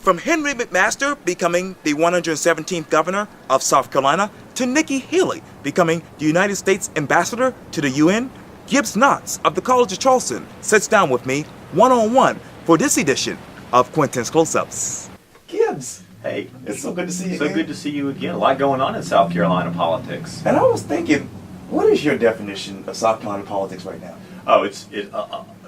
From Henry McMaster becoming the 117th governor of South Carolina to Nikki Haley becoming the United States ambassador to the UN, Gibbs Knotts of the College of Charleston sits down with me one-on-one for this edition of Quintin's Close-Ups. Gibbs. Hey. It's so good to see you again. So good to see you again. A lot going on in South Carolina politics. And I was thinking, what is your definition of South Carolina politics right now? Oh, it's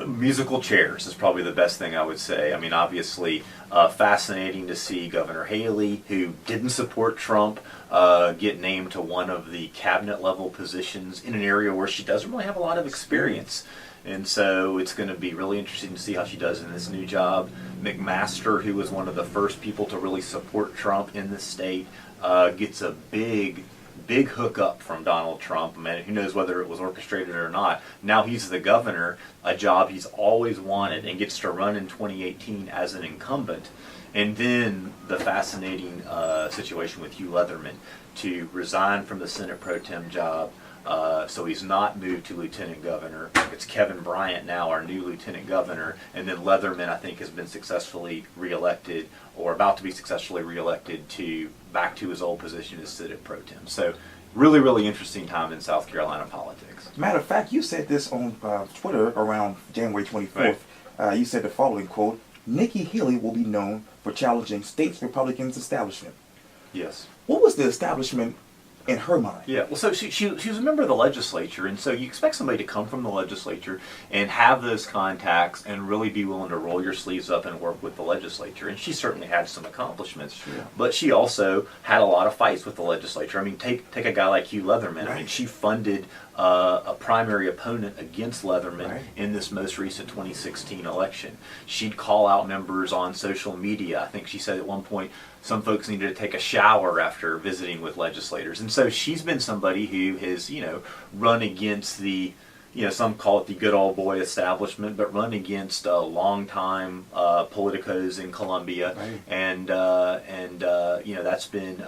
musical chairs is probably the best thing I would say. I mean, obviously, fascinating to see Governor Haley, who didn't support Trump, get named to one of the cabinet level positions in an area where she doesn't really have a lot of experience. And so it's going to be really interesting to see how she does in this new job. McMaster, who was one of the first people to really support Trump in the state, gets a big hookup from Donald Trump. I mean, who knows whether it was orchestrated or not. Now he's the governor, a job he's always wanted, and gets to run in 2018 as an incumbent. And then the fascinating situation with Hugh Leatherman to resign from the Senate Pro Tem job. So he's not moved to lieutenant governor. It's Kevin Bryant now, our new lieutenant governor, and then Leatherman, I think, has been successfully reelected or about to be successfully reelected back to his old position as Senate Pro Tem. So really interesting time in South Carolina politics. Matter of fact, you said this on Twitter around January 24th. Right. You said the following quote: Nikki Haley will be known for challenging states' Republicans' establishment. Yes. What was the establishment in her mind? Yeah, well, so she was a member of the legislature, and so you expect somebody to come from the legislature and have those contacts and really be willing to roll your sleeves up and work with the legislature. And she certainly had some accomplishments, sure, but she also had a lot of fights with the legislature. I mean, take a guy like Hugh Leatherman. Right. I mean, she funded a primary opponent against Leatherman, right, in this most recent 2016 election. She'd call out members on social media. I think she said at one point some folks needed to take a shower after visiting with legislators. And so she's been somebody who has, run against the, some call it the good old boy establishment, but run against longtime politicos in Columbia. Right. And that's been,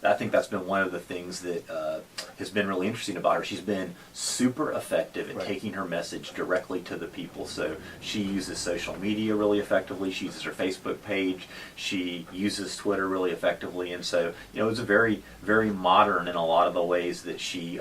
I think that's been one of the things that has been really interesting about her. She's been super effective at, right, taking her message directly to the people. So she uses social media really effectively. She uses her Facebook page. She uses Twitter really effectively. And so, it's a very modern in a lot of the ways that she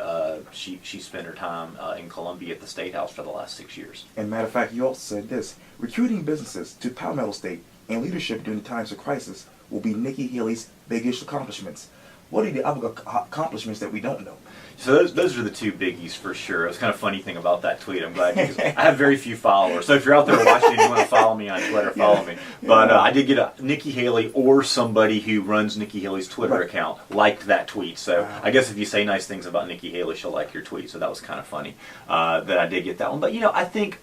spent her time in Columbia at the State House for the last 6 years. And matter of fact, you also said this: recruiting businesses to Palmetto State and leadership during times of crisis will be Nikki Haley's biggest accomplishments. What are the other accomplishments that we don't know? So those are the two biggies for sure. It was kind of a funny thing about that tweet. I'm glad because I have very few followers. So if you're out there watching and you want to follow me on Twitter, follow me. But I did get a Nikki Haley or somebody who runs Nikki Haley's Twitter, right, account liked that tweet. So I guess if you say nice things about Nikki Haley, she'll like your tweet. So that was kind of funny that I did get that one. But I think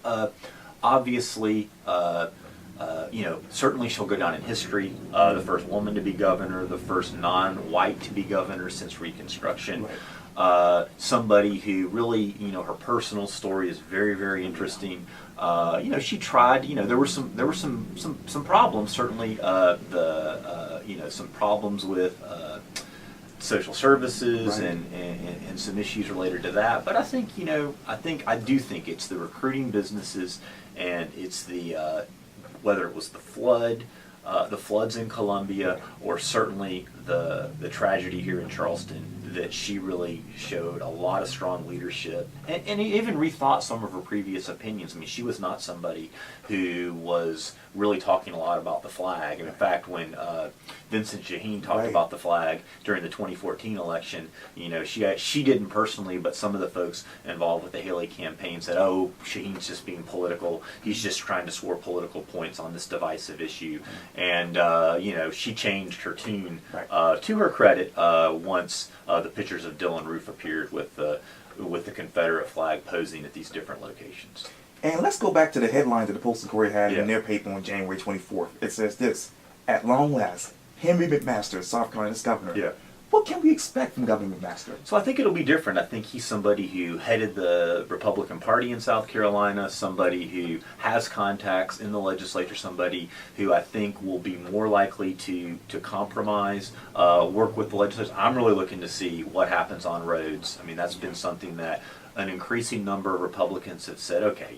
obviously. Certainly she'll go down in history, the first woman to be governor, the first non-white to be governor since Reconstruction. Right. Somebody who really, her personal story is very interesting. She tried. There were some problems. Certainly, some problems with social services, right, and some issues related to that. But I think I do think it's the recruiting businesses, and it's the whether it was the floods in Columbia, or certainly the tragedy here in Charleston, that she really showed a lot of strong leadership and even rethought some of her previous opinions. I mean, she was not somebody who was really talking a lot about the flag. And in fact, when Vincent Shaheen talked, right, about the flag during the 2014 election, she didn't personally, but some of the folks involved with the Haley campaign said, "Oh, Shaheen's just being political. He's just trying to score political points on this divisive issue." And she changed her tune, right, to her credit, once the pictures of Dylan Roof appeared with the Confederate flag posing at these different locations. And let's go back to the headline that the Post and Courier had in their paper on January 24th. It says this: at long last, Henry McMaster, South Carolina's governor. Yeah. What can we expect from Governor McMaster? So I think it'll be different. I think he's somebody who headed the Republican Party in South Carolina, somebody who has contacts in the legislature, somebody who I think will be more likely to compromise, work with the legislature. I'm really looking to see what happens on roads. I mean, that's been something that an increasing number of Republicans have said, okay,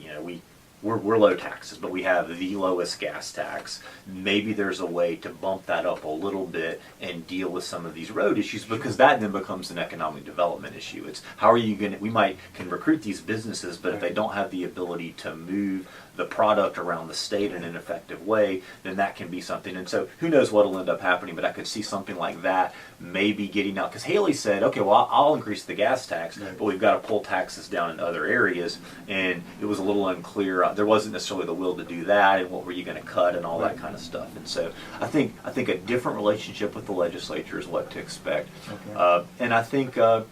we're low taxes, but we have the lowest gas tax. Maybe there's a way to bump that up a little bit and deal with some of these road issues, because that then becomes an economic development issue. It's how are you going to, we can recruit these businesses, but if they don't have the ability to move the product around the state in an effective way, then that can be something. And so who knows what will end up happening, but I could see something like that maybe getting out. Because Haley said, okay, well, I'll increase the gas tax, but we've got to pull taxes down in other areas. And it was a little unclear. There wasn't necessarily the will to do that, and what were you going to cut and all that kind of stuff. And so I think a different relationship with the legislature is what to expect. Okay. And I think it'd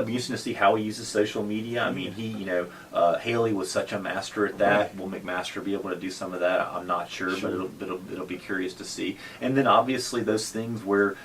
be interesting to see how he uses social media. I mean, Haley was such a master at that. Will McMaster be able to do some of that? I'm not sure, but it'll be curious to see. And then obviously those things where,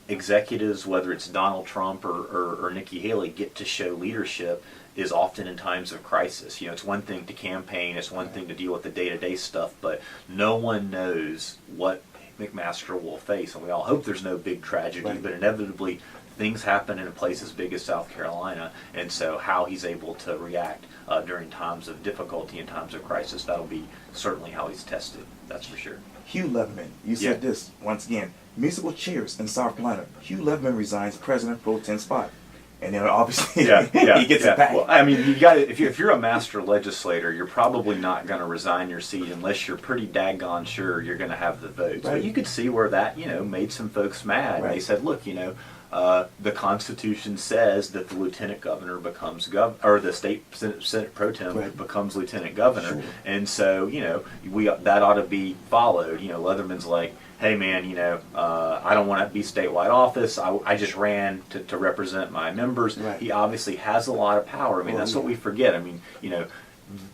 executives, whether it's Donald Trump or Nikki Haley, get to show leadership is often in times of crisis. It's one thing to campaign, it's one thing to deal with the day-to-day stuff, but no one knows what McMaster will face. And we all hope there's no big tragedy, but inevitably things happen in a place as big as South Carolina, and so how he's able to react during times of difficulty and times of crisis, that'll be certainly how he's tested, that's for sure. Hugh Leatherman, you said this, once again, musical chairs in South Carolina. Hugh Leatherman resigns president pro tem spot. And then obviously he gets it back. Well, I mean, you got if you're a master legislator, you're probably not going to resign your seat unless you're pretty daggone sure you're going to have the votes. But you could see where that made some folks mad. They said, look, the Constitution says that the lieutenant governor becomes or the state senate pro tem becomes lieutenant governor, and so that ought to be followed. Leatherman's like, hey man, I don't want to be statewide office. I just ran to represent my members. He obviously has a lot of power. I mean, that's what we forget. I mean,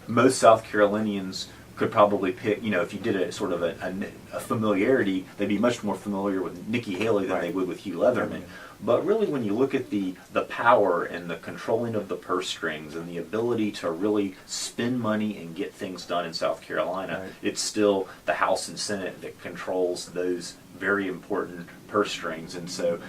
most South Carolinians could probably pick, if you did a sort of a familiarity, they'd be much more familiar with Nikki Haley than they would with Hugh Leatherman. But really, when you look at the power and the controlling of the purse strings and the ability to really spend money and get things done in South Carolina, it's still the House and Senate that controls those very important purse strings. And so,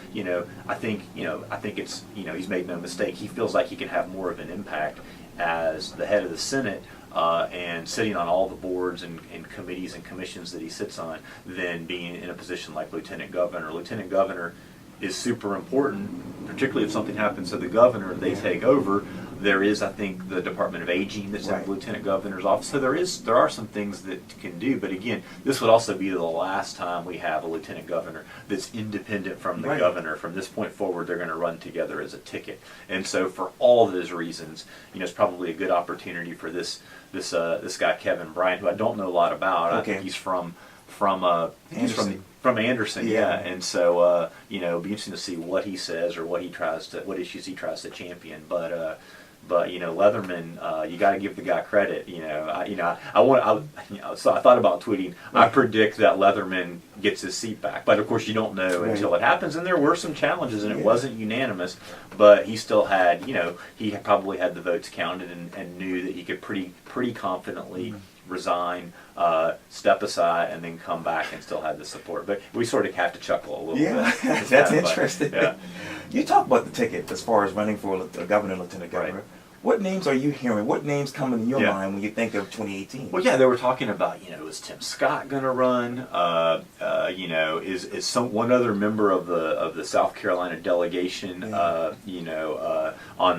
I think it's, he's made no mistake. He feels like he can have more of an impact as the head of the Senate and sitting on all the boards and committees and commissions that he sits on than being in a position like Lieutenant Governor. Lieutenant Governor is super important, particularly if something happens to the governor and they take over. There is, I think, the Department of Aging that's in the Lieutenant Governor's office. So there are some things that can do. But again, this would also be the last time we have a Lieutenant Governor that's independent from the governor. From this point forward, they're going to run together as a ticket. And so for all of those reasons, it's probably a good opportunity for this guy Kevin Bryant, who I don't know a lot about. I think he's from Anderson, and so it'll be interesting to see what he says or what issues he tries to champion. But Leatherman, you got to give the guy credit. So I thought about tweeting. I predict that Leatherman gets his seat back, but of course you don't know until it happens. And there were some challenges, and it wasn't unanimous, but he still had, he probably had the votes counted and knew that he could pretty confidently resign, step aside, and then come back and still have the support. But we sort of have to chuckle a little bit. That's interesting. You talk about the ticket as far as running for a governor, lieutenant governor. What names are you hearing? What names come in your mind when you think of 2018? Well, they were talking about, is Tim Scott going to run? Is one other member of the South Carolina delegation, on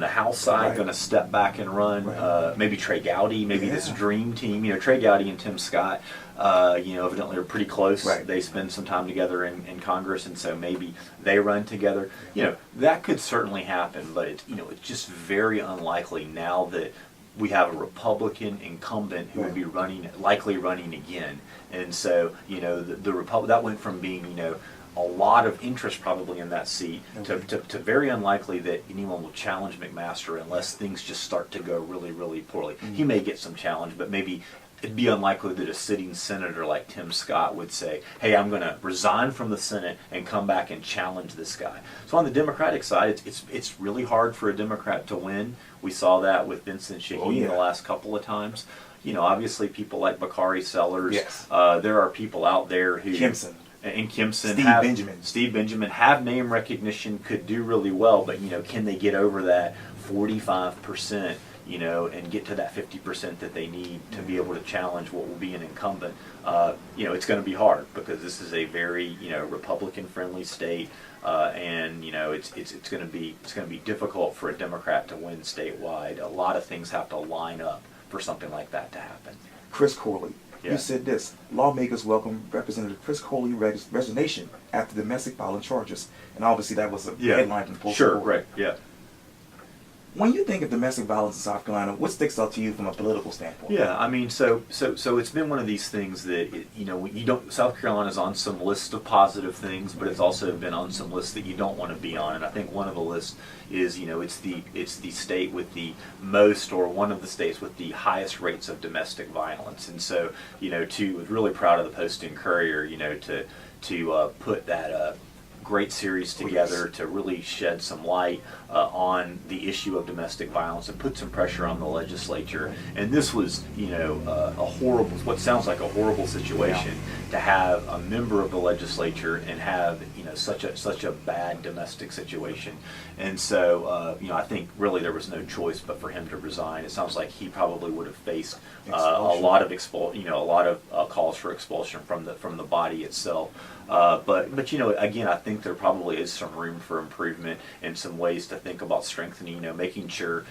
the House side going to step back and run? Maybe Trey Gowdy, maybe this dream team. Trey Gowdy and Tim Scott, evidently are pretty close. They spend some time together in Congress, and so maybe they run together. That could certainly happen, but it's just very unlikely now that we have a Republican incumbent who would be likely running again. And so, that went from being, a lot of interest probably in that seat to very unlikely that anyone will challenge McMaster unless things just start to go really, really poorly. He may get some challenge, but maybe it'd be unlikely that a sitting senator like Tim Scott would say, hey, I'm going to resign from the Senate and come back and challenge this guy. So on the Democratic side, it's really hard for a Democrat to win. We saw that with Vincent Shaheen the last couple of times. Obviously people like Bakari Sellers. There are people out there who... Steve Benjamin have name recognition, could do really well, but can they get over that 45% and get to that 50% that they need to be able to challenge what will be an incumbent, it's going to be hard because this is a very, Republican-friendly state, and it's going to be difficult for a Democrat to win statewide. A lot of things have to line up for something like that to happen. Chris Corley, Yeah. you said this: lawmakers welcome Representative Chris Corley resignation after domestic violence charges, and obviously that was a headline from the Post Sure, Report. right, yeah. When you think of domestic violence in South Carolina, what sticks out to you from a political standpoint? Yeah, I mean, so it's been one of these things that you don't. South Carolina's on some list of positive things, but it's also been on some lists that you don't want to be on. And I think one of the lists is it's the state with the most, or one of the states with the highest rates of domestic violence. And so was really proud of the Post and Courier, to put that great series together to really shed some light on the issue of domestic violence and put some pressure on the legislature. And this was, a horrible, what sounds like a horrible situation to have a member of the legislature and have, such a bad domestic situation. And so, I think really there was no choice but for him to resign. It sounds like he probably would have faced a lot of calls for expulsion from the body itself. But again, I think there probably is some room for improvement and some ways to think about strengthening, making sure,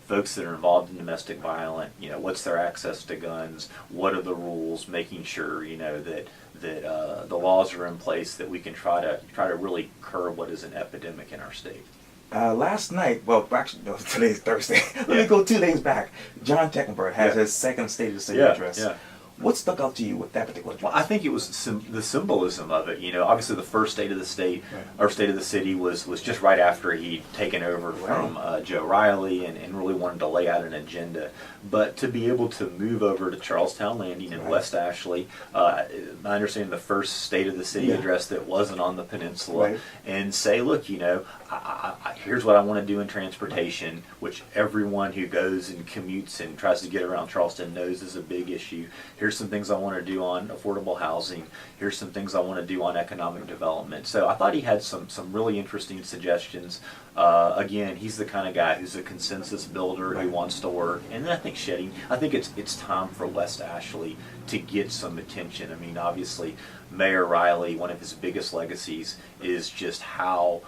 folks that are involved in domestic violence, what's their access to guns, what are the rules, making sure, that the laws are in place that we can try to really curb what is an epidemic in our state. Last night, well, actually, no, today's Thursday. Let me go 2 days back. John Teckenberg has his second State of the City address. Yeah. What stuck out to you with that particular address? Well, I think it was the symbolism of it. Obviously the first State of the State, or State of the City, was just right after he'd taken over from Joe Riley and really wanted to lay out an agenda. But to be able to move over to Charlestown Landing in West Ashley, I understand the first State of the City address that wasn't on the peninsula, and say, look, here's what I want to do in transportation, which everyone who goes and commutes and tries to get around Charleston knows is a big issue. Here's some things I want to do on affordable housing. Here's some things I want to do on economic development. So I thought he had some really interesting suggestions. Again, he's the kind of guy who's a consensus builder who wants to work. And then I think it's time for West Ashley to get some attention. I mean, obviously, Mayor Riley, one of his biggest legacies is just how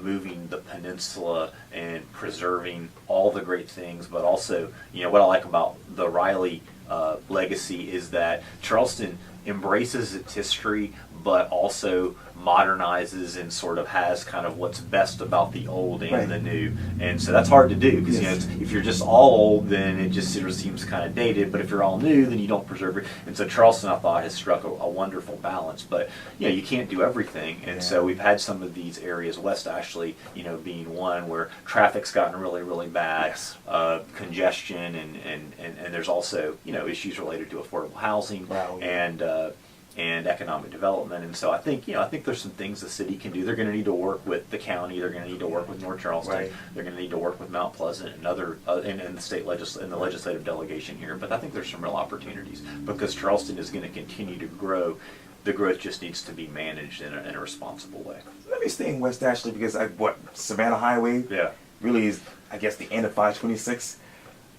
moving the peninsula and preserving all the great things, but also, what I like about the Riley legacy is that Charleston embraces its history, but also modernizes and sort of has kind of what's best about the old and the new. And so that's hard to do because if you're just all old, then it just sort of seems kind of dated. But if you're all new, then you don't preserve it. And so Charleston, I thought, has struck a wonderful balance. But you can't do everything. And so we've had some of these areas, West Ashley, being one where traffic's gotten really, really bad, congestion, and there's also issues related to affordable housing and economic development. And so I think there's some things the city can do. They're going to need to work with the county. They're going to need to work with North Charleston. They're going to need to work with Mount Pleasant and other and the state and the legislative delegation here. But I think there's some real opportunities because Charleston is going to continue to grow. The growth just needs to be managed in a responsible way. Let me stay in West Ashley because Savannah Highway really is, I guess, the end of 526.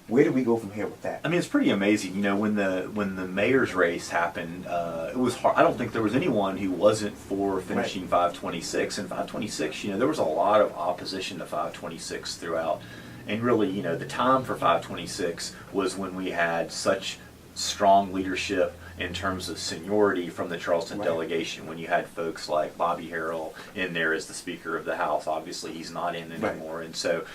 Where do we go from here with that? I mean, it's pretty amazing. When the mayor's race happened, it was hard. I don't think there was anyone who wasn't for finishing 526. And 526, there was a lot of opposition to 526 throughout. And really, the time for 526 was when we had such strong leadership in terms of seniority from the Charleston delegation. When you had folks like Bobby Harrell in there as the Speaker of the House, obviously he's not in anymore, and so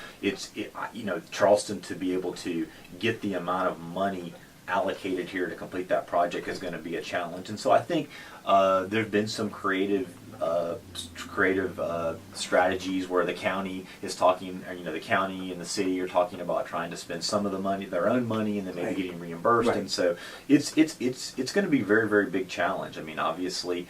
Charleston to be able to get the amount of money allocated here to complete that project is going to be a challenge. And so I think there've been some creative strategies where the county is talking, the county and the city are talking about trying to spend some of the money, their own money, and then maybe getting reimbursed. And so it's going to be a very, very big challenge. I mean, obviously,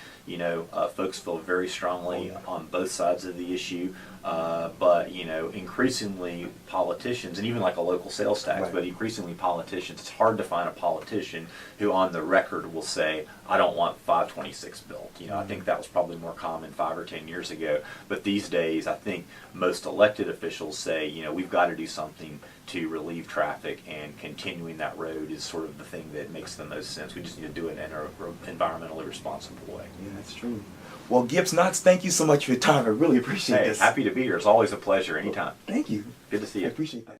folks feel very strongly on both sides of the issue. But increasingly politicians, and even like a local sales tax, but increasingly politicians, it's hard to find a politician who on the record will say, I don't want 526 built. I think that was probably more common 5 or 10 years ago. But these days, I think most elected officials say, we've got to do something to relieve traffic, and continuing that road is sort of the thing that makes the most sense. We just need to do it in an environmentally responsible way. Yeah, that's true. Well, Gibbs Knotts, thank you so much for your time. I really appreciate Hey, this. happy to be here. It's always a pleasure anytime. Thank you. Good to see I you. appreciate that.